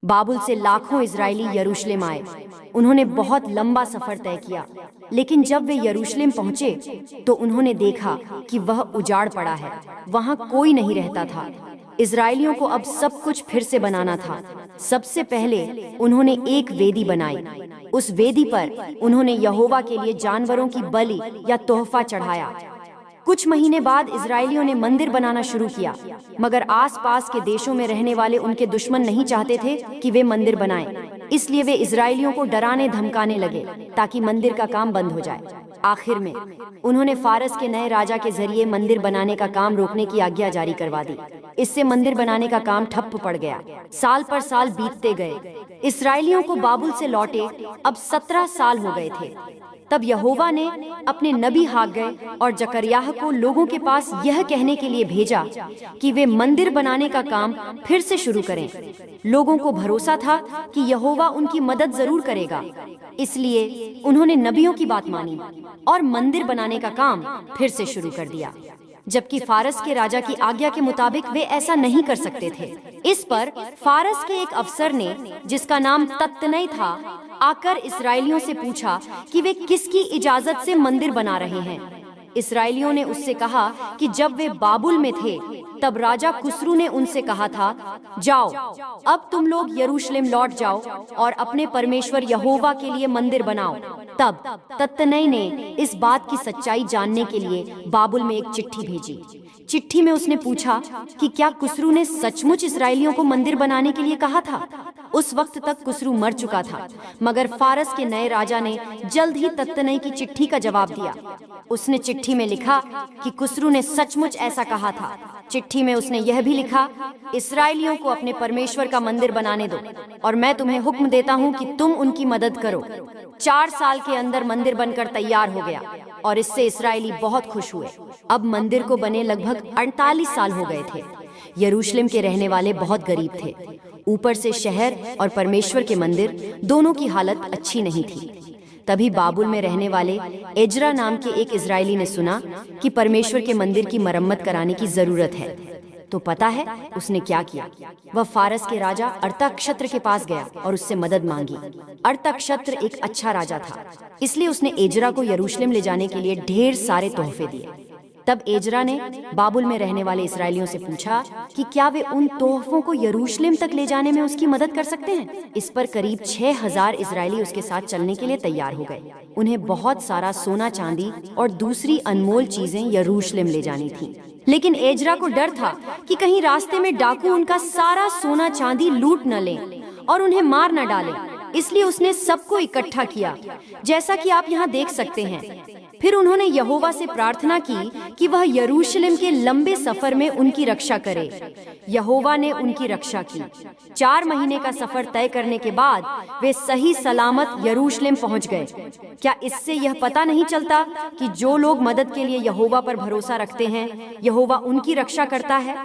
बाबुल से लाखों इजरायली यरूशलेम आए। उन्होंने बहुत लंबा सफर तय किया, लेकिन जब वे यरूशलेम पहुंचे तो उन्होंने देखा कि वह उजाड़ पड़ा है, वहां कोई नहीं रहता था। इजरायलियों को अब सब कुछ फिर से बनाना था। सबसे पहले उन्होंने एक वेदी बनाई। उस वेदी पर उन्होंने यहोवा के लिए जानवरों की बलि या तोहफा चढ़ाया। कुछ महीने बाद इजरायलियों ने मंदिर बनाना शुरू किया, मगर आसपास के देशों में रहने वाले उनके दुश्मन नहीं चाहते थे कि वे मंदिर बनाएं। इसलिए वे इजरायलियों को डराने धमकाने लगे ताकि मंदिर का काम बंद हो जाए। आखिर में उन्होंने फारस के नए राजा के जरिए मंदिर बनाने का काम रोकने की आज्ञा जारी करवा दी। इससे मंदिर बनाने का काम ठप्प पड़ गया। साल पर साल बीतते गए। इस्राएलियों को बाबुल से लौटे अब 17 साल हो गए थे। तब यहोवा ने अपने नबी हाग्गै और जकरयाह को लोगों के पास यह कहने के लिए भेजा कि वे मंदिर बनाने का काम फिर से शुरू करें। लोगों को भरोसा था कि यहोवा उनकी मदद जरूर करेगा, इसलिए उन्होंने नबियों की बात मानी और मंदिर बनाने का काम फिर से शुरू कर दिया। जबकि फारस के राजा की आज्ञा के मुताबिक वे ऐसा नहीं कर सकते थे। इस पर फारस के एक अफसर ने, जिसका नाम तत्तनै था, आकर इस्राएलियों से पूछा कि वे किसकी इजाजत से मंदिर बना रहे हैं। इस्राएलियों ने उससे कहा कि जब वे बाबुल में थे तब राजा कुस्रू ने उनसे कहा था, जाओ, अब तुम लोग यरूशलेम लौट जाओ और अपने परमेश्वर यहोवा के लिए मंदिर बनाओ। तब तत्तनै ने इस बात की सच्चाई जानने के लिए बाबुल में एक चिट्ठी भेजी। चिट्ठी में उसने पूछा कि क्या कुस्रू ने सचमुच इस्राएलियों को मंदिर बनाने के लिए कहा था। उस वक्त तक कुस्रू मर चुका था, मगर फारस के नए राजा ने जल्द ही तत्तनै की चिट्ठी का जवाब दिया। उसने चिट्ठी में लिखा कि कुस्रू ने सचमुच ऐसा कहा था। चिट्ठी में उसने यह भी लिखा, इस्राएलियों को अपने परमेश्वर का मंदिर बनाने दो और मैं तुम्हें हुक्म देता हूँ कि तुम उनकी मदद करो। 4 साल के अंदर मंदिर बनकर तैयार हो गया और इससे इस्राएली बहुत खुश हुए। अब मंदिर को बने लगभग 48 साल हो गए थे। यरूशलेम के रहने वाले बहुत गरीब थे। ऊपर से शहर और परमेश्वर के मंदिर दोनों की हालत अच्छी नहीं थी। तभी बाबुल में रहने वाले एजरा नाम के एक इजरायली ने सुना कि परमेश्वर के मंदिर की मरम्मत कराने की जरूरत है। तो पता है उसने क्या किया? वह फारस के राजा अर्थाक्षत्र के पास गया और उससे मदद मांगी। अर्थाक्षत्र एक अच्छा राजा था, इसलिए उसने एजरा को यरूशलेम ले जाने के लिए ढेर सारे तोहफे दिए। तब एजरा ने बाबुल में रहने वाले इस्राएलियों से पूछा कि क्या वे उन तोहफों को यरूशलेम तक ले जाने में उसकी मदद कर सकते हैं। इस पर करीब 6000 इस्राएली उसके साथ चलने के लिए तैयार हो गए। उन्हें बहुत सारा सोना चांदी और दूसरी अनमोल चीजें यरूशलेम ले जानी थी। लेकिन एजरा को डर था कि कहीं रास्ते में डाकू उनका सारा सोना चांदी लूट न लें और उन्हें मार न डालें। इसलिए उसने सबको इकट्ठा किया, जैसा कि आप यहाँ देख सकते हैं। फिर उन्होंने यहोवा से प्रार्थना की कि वह यरूशलेम के लंबे सफर में उनकी रक्षा करे। यहोवा ने उनकी रक्षा की। 4 महीने का सफर तय करने के बाद वे सही सलामत यरूशलेम पहुंच गए। क्या इससे यह पता नहीं चलता कि जो लोग मदद के लिए यहोवा पर भरोसा रखते हैं, यहोवा उनकी रक्षा करता है?